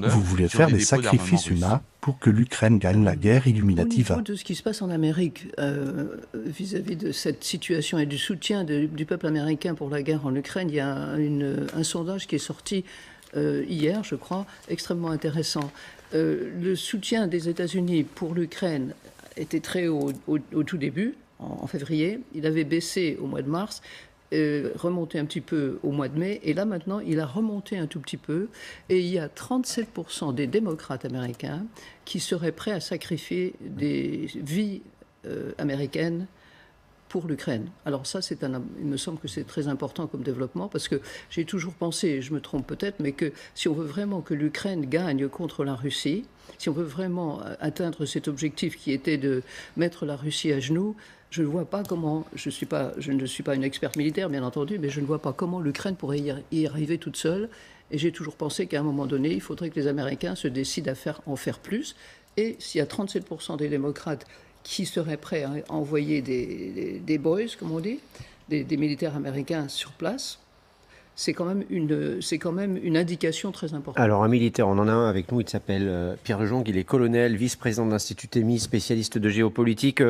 Vous voulez sur faire des des dépôts d'armement sacrifices russes. humains pour que l'Ukraine gagne la guerre Au Illuminati niveau va. de ce qui se passe en Amérique, vis-à-vis de cette situation et du soutien du peuple américain pour la guerre en Ukraine, il y a un sondage qui est sorti hier, je crois, extrêmement intéressant. Le soutien des États-Unis pour l'Ukraine était très haut au tout début, en février. Il avait baissé au mois de mars, remonté un petit peu au mois de mai, et là maintenant il a remonté un tout petit peu, et il y a 37% des démocrates américains qui seraient prêts à sacrifier des vies américaines pour l'Ukraine. Alors ça, il me semble que c'est très important comme développement, parce que j'ai toujours pensé, et je me trompe peut-être, mais que si on veut vraiment que l'Ukraine gagne contre la Russie, si on veut vraiment atteindre cet objectif qui était de mettre la Russie à genoux, je ne vois pas comment, je ne suis pas une experte militaire bien entendu, mais je ne vois pas comment l'Ukraine pourrait y arriver toute seule. Et j'ai toujours pensé qu'à un moment donné, il faudrait que les Américains se décident à en faire plus. Et s'il y a 37% des démocrates qui seraient prêts à envoyer des boys, comme on dit, des militaires américains sur place, c'est quand même une indication très importante. Alors, un militaire, on en a un avec nous, il s'appelle Pierre Lejonc, il est colonel, vice-président de l'Institut TEMI, spécialiste de géopolitique.